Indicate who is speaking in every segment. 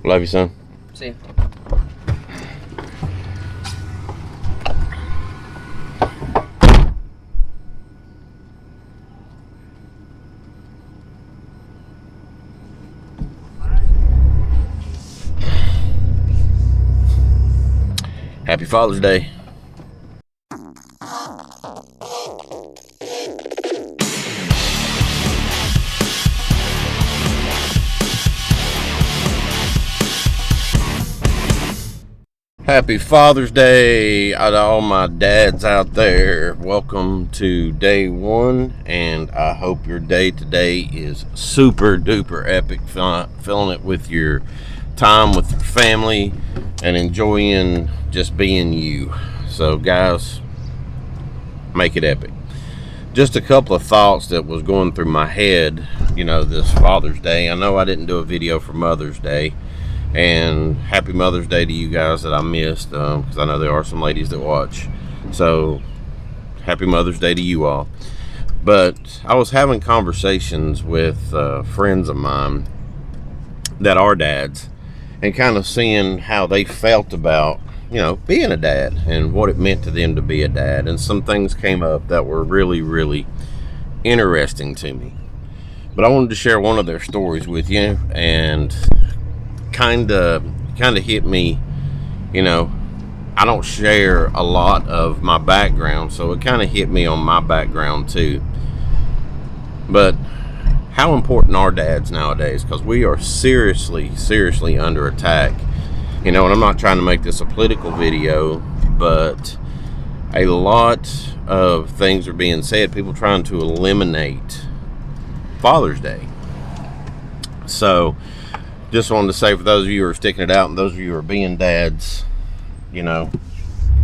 Speaker 1: Love you, son.
Speaker 2: See you.
Speaker 1: Happy Father's Day. Happy Father's Day to all my dads out there. Welcome to day one, and I hope your day today is super duper epic, filling it with your time with your family and enjoying just being you. So guys, make it epic. Just a couple of thoughts that was going through my head, this Father's Day. I know I didn't do a video for Mother's Day, and happy Mother's Day to you guys that I missed, because I know there are some ladies that watch. So happy Mother's Day to you all. But I was having conversations with friends of mine that are dads, and kind of seeing how they felt about being a dad and what it meant to them to be a dad. And some things came up that were really, really interesting to me. But I wanted to share one of their stories with you, and kind of hit me. I don't share a lot of my background, so it kind of hit me on my background too. But how important are dads nowadays? Because we are seriously under attack. And I'm not trying to make this a political video, but a lot of things are being said. People trying to eliminate Father's Day. So just wanted to say, for those of you who are sticking it out and those of you who are being dads,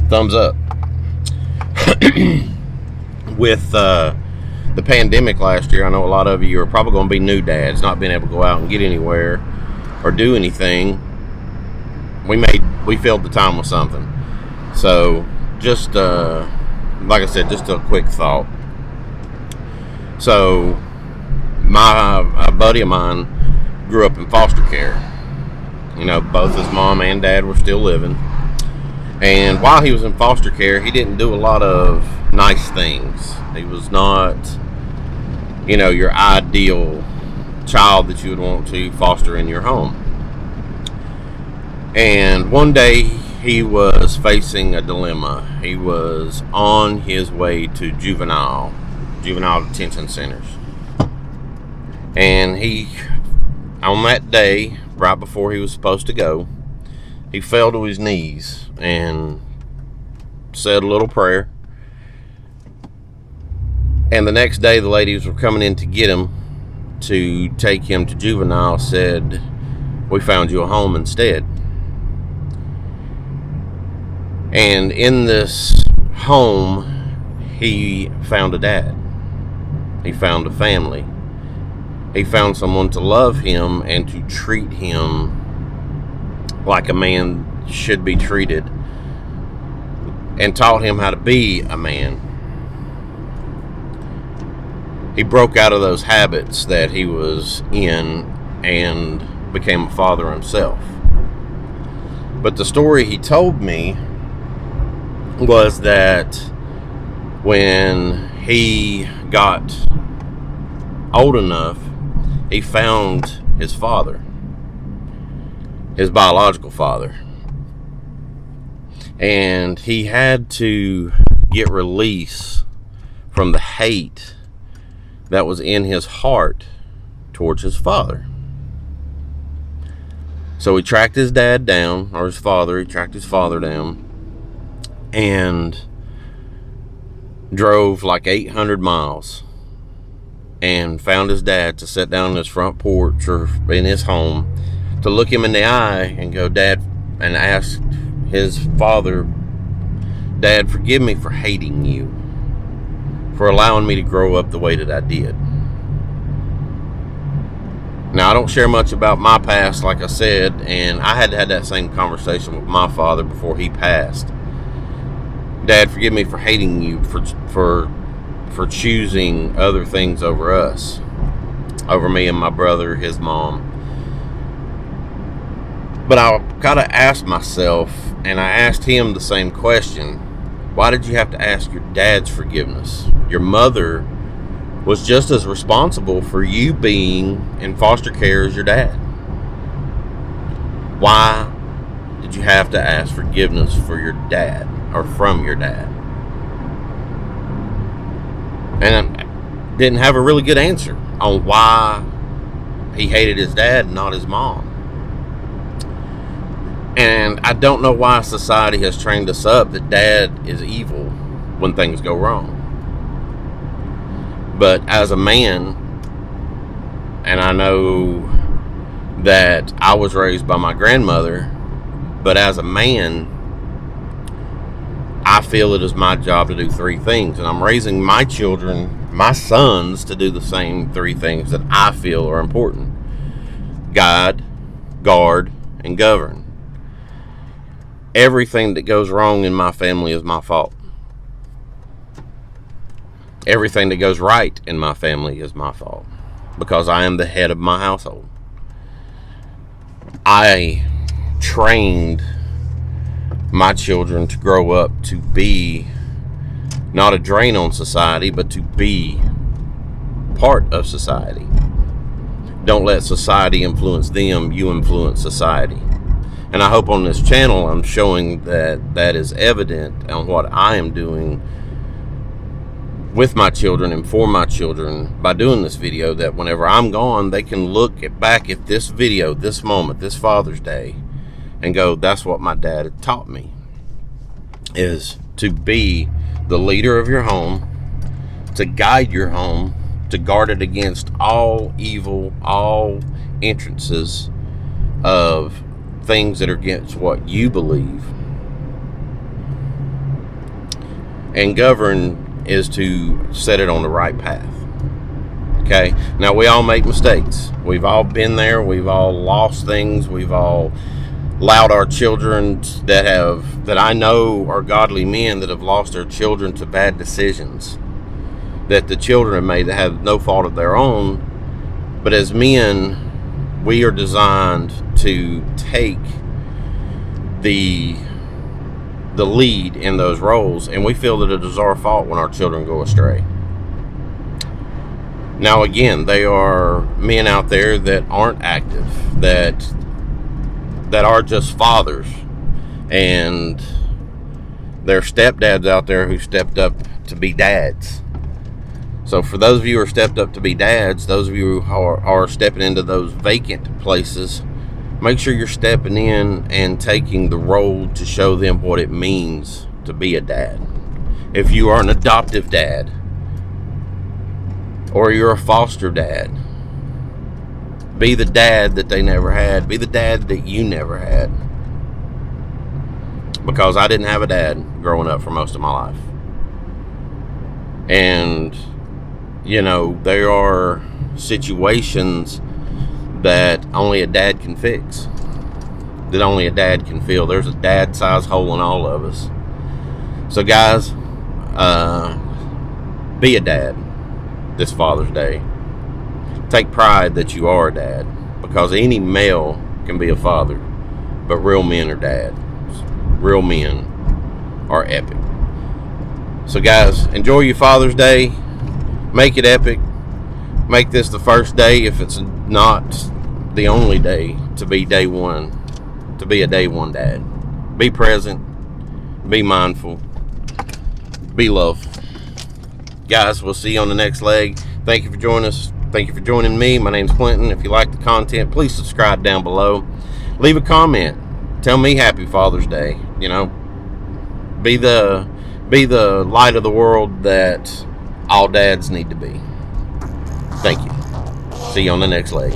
Speaker 1: thumbs up. With the pandemic last year, I know a lot of you are probably going to be new dads, not being able to go out and get anywhere or do anything. We filled the time with something. So just like I said, just a quick thought. So a buddy of mine grew up in foster care. Both his mom and dad were still living. And while he was in foster care, he didn't do a lot of nice things. He was not, your ideal child that you would want to foster in your home. And one day he was facing a dilemma. He was on his way to juvenile detention centers. And on that day, right before he was supposed to go, he fell to his knees and said a little prayer. And the next day, the ladies were coming in to get him, to take him to juvenile, said, "We found you a home instead." And in this home, he found a dad. He found a family. He found someone to love him and to treat him like a man should be treated, and taught him how to be a man. He broke out of those habits that he was in and became a father himself. But the story he told me was that when he got old enough, he found his father, his biological father, and he had to get release from the hate that was in his heart towards his father. So he tracked his dad down, or his father. He tracked his father down and drove like 800 miles and found his dad to sit down on his front porch or in his home, to look him in the eye and go, "Dad," and ask his father, "Dad, forgive me for hating you, for allowing me to grow up the way that I did." Now, I don't share much about my past, like I said, and I had that same conversation with my father before he passed. "Dad, forgive me for hating you, for choosing other things over us, over me and my brother, his mom." But I gotta ask myself, and I asked him the same question: why did you have to ask your dad's forgiveness? Your mother was just as responsible for you being in foster care as your dad. Why did you have to ask forgiveness for your dad, or from your dad? And I didn't have a really good answer on why he hated his dad and not his mom. And I don't know why society has trained us up that dad is evil when things go wrong. But as a man, and I know that I was raised by my grandmother, but as a man, I feel it is my job to do three things. And I'm raising my children, my sons, to do the same three things that I feel are important: guide, guard, and govern. Everything that goes wrong in my family is my fault. Everything that goes right in my family is my fault, because I am the head of my household. I trained my children to grow up to be not a drain on society, but to be part of society. Don't let society influence them, you influence society. And I hope on this channel I'm showing that that is evident on what I am doing with my children and for my children by doing this video, that whenever I'm gone, they can look back at this video, this moment, this Father's Day, and go, that's what my dad had taught me, is to be the leader of your home, to guide your home, to guard it against all evil, all entrances of things that are against what you believe. And govern is to set it on the right path. Okay, now we all make mistakes. We've all been there. We've all lost things. We've all allowed our children that I know are godly men that have lost their children to bad decisions that the children have made that have no fault of their own. But as men, we are designed to take the lead in those roles, and we feel that it is our fault when our children go astray. Now again, they are men out there that aren't active, that are just fathers, and there are stepdads out there who stepped up to be dads. So for those of you who are stepped up to be dads, those of you who are stepping into those vacant places, make sure you're stepping in and taking the role to show them what it means to be a dad. If you are an adoptive dad, or you're a foster dad, be the dad that they never had. Be the dad that you never had. Because I didn't have a dad growing up for most of my life. And you know, there are situations that only a dad can fix, that only a dad can fill. There's a dad-sized hole in all of us. So guys, be a dad this Father's Day. Take pride that you are a dad, because any male can be a father, but real men are dads. Real men are epic. So guys, enjoy your Father's Day. Make it epic. Make this the first day, if it's not the only day, to be day one, to be a day one dad. Be present, be mindful, be love. Guys, we'll see you on the next leg. Thank you for joining us. Thank you for joining me. My name's Quentin. If you like the content, please subscribe down below. Leave a comment. Tell me happy Father's Day. You know, be the light of the world that all dads need to be. Thank you. See you on the next leg.